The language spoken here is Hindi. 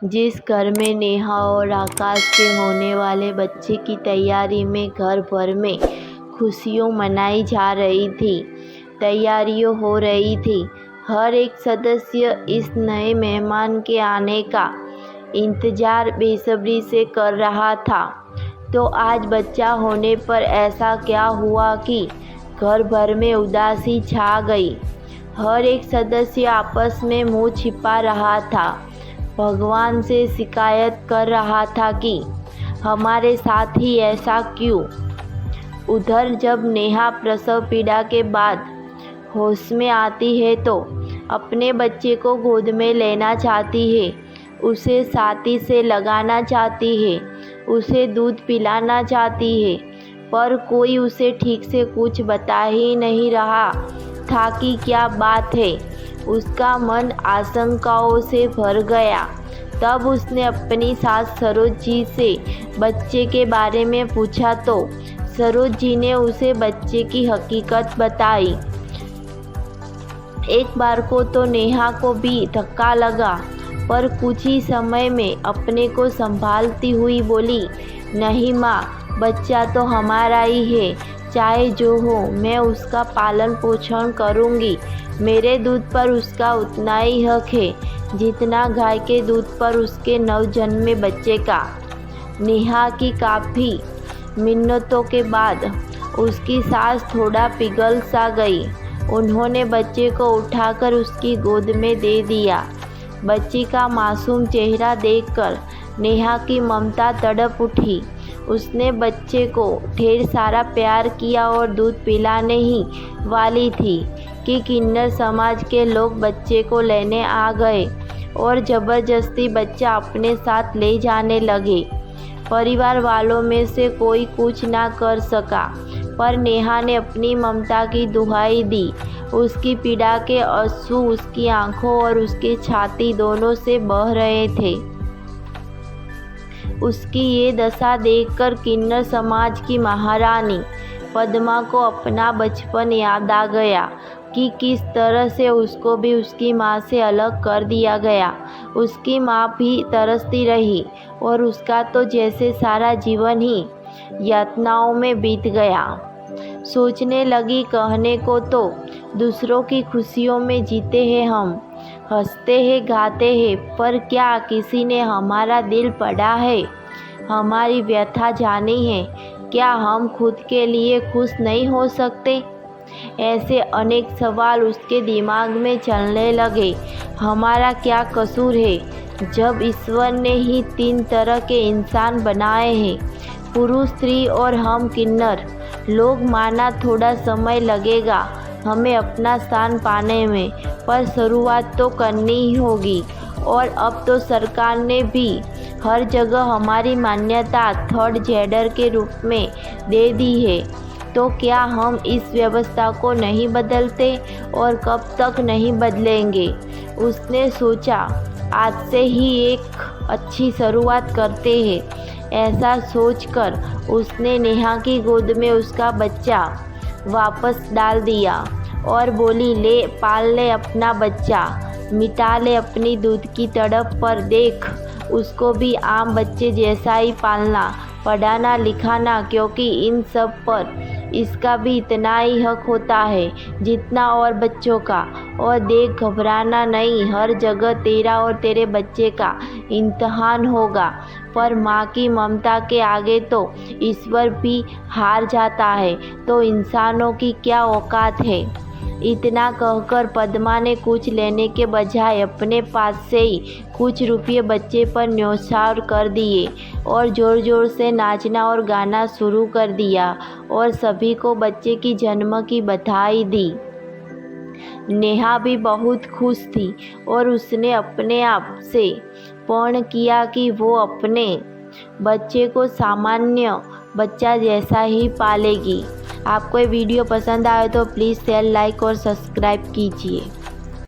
जिस घर में नेहा और आकाश के होने वाले बच्चे की तैयारी में घर भर में खुशियाँ मनाई जा रही थी। तैयारियां हो रही थी। हर एक सदस्य इस नए मेहमान के आने का इंतज़ार बेसब्री से कर रहा था। तो आज बच्चा होने पर ऐसा क्या हुआ कि घर भर में उदासी छा गई। हर एक सदस्य आपस में मुंह छिपा रहा था, भगवान से शिकायत कर रहा था कि हमारे साथ ही ऐसा क्यों। उधर जब नेहा प्रसव पीड़ा के बाद होश में आती है तो अपने बच्चे को गोद में लेना चाहती है, उसे छाती से लगाना चाहती है, उसे दूध पिलाना चाहती है, पर कोई उसे ठीक से कुछ बता ही नहीं रहा था कि क्या बात है। उसका मन आशंकाओं से भर गया। तब उसने अपनी सास सरोज जी से बच्चे के बारे में पूछा तो सरोज जी ने उसे बच्चे की हकीकत बताई। एक बार को तो नेहा को भी धक्का लगा, पर कुछ ही समय में अपने को संभालती हुई बोली, नहीं माँ, बच्चा तो हमारा ही है, चाहे जो हो मैं उसका पालन पोषण करूँगी। मेरे दूध पर उसका उतना ही हक है जितना गाय के दूध पर उसके नवजन्मे बच्चे का। नेहा की काफ़ी मिन्नतों के बाद उसकी सांस थोड़ा पिघल सा गई। उन्होंने बच्चे को उठाकर उसकी गोद में दे दिया। बच्ची का मासूम चेहरा देखकर नेहा की ममता तड़प उठी। उसने बच्चे को ढेर सारा प्यार किया और दूध पिलाने ही वाली थी कि किन्नर समाज के लोग बच्चे को लेने आ गए और ज़बरदस्ती बच्चा अपने साथ ले जाने लगे। परिवार वालों में से कोई कुछ ना कर सका, पर नेहा ने अपनी ममता की दुहाई दी। उसकी पीड़ा के आंसू उसकी आंखों और उसकी छाती दोनों से बह रहे थे। उसकी ये दशा देखकर किन्नर समाज की महारानी पद्मा को अपना बचपन याद आ गया कि किस तरह से उसको भी उसकी माँ से अलग कर दिया गया। उसकी माँ भी तरसती रही और उसका तो जैसे सारा जीवन ही यातनाओं में बीत गया। सोचने लगी, कहने को तो दूसरों की खुशियों में जीते हैं हम, हंसते हैं गाते हैं, पर क्या किसी ने हमारा दिल पढ़ा है, हमारी व्यथा जानी है? क्या हम खुद के लिए खुश नहीं हो सकते? ऐसे अनेक सवाल उसके दिमाग में चलने लगे। हमारा क्या कसूर है जब ईश्वर ने ही 3 तरह के इंसान बनाए हैं, पुरुष, स्त्री और हम किन्नर। लोग माना थोड़ा समय लगेगा हमें अपना स्थान पाने में, पर शुरुआत तो करनी ही होगी। और अब तो सरकार ने भी हर जगह हमारी मान्यता 3rd जेंडर के रूप में दे दी है। तो क्या हम इस व्यवस्था को नहीं बदलते और कब तक नहीं बदलेंगे? उसने सोचा, आज से ही एक अच्छी शुरुआत करते हैं। ऐसा सोचकर उसने नेहा की गोद में उसका बच्चा वापस डाल दिया और बोली, ले पाल ले अपना बच्चा, मिटा ले अपनी दूध की तड़प, पर देख उसको भी आम बच्चे जैसा ही पालना, पढ़ाना, लिखाना, क्योंकि इन सब पर इसका भी इतना ही हक होता है जितना और बच्चों का। और देख, घबराना नहीं, हर जगह तेरा और तेरे बच्चे का इम्तिहान होगा, पर माँ की ममता के आगे तो ईश्वर भी हार जाता है, तो इंसानों की क्या औकात है। इतना कहकर पद्मा ने कुछ लेने के बजाय अपने पास से ही कुछ रुपये बच्चे पर न्यौछावर कर दिए और ज़ोर ज़ोर से नाचना और गाना शुरू कर दिया और सभी को बच्चे की जन्म की बधाई दी। नेहा भी बहुत खुश थी और उसने अपने आप से प्रण किया कि वो अपने बच्चे को सामान्य बच्चा जैसा ही पालेगी। आपको ये वीडियो पसंद आए तो प्लीज़ शेयर, लाइक और सब्सक्राइब कीजिए।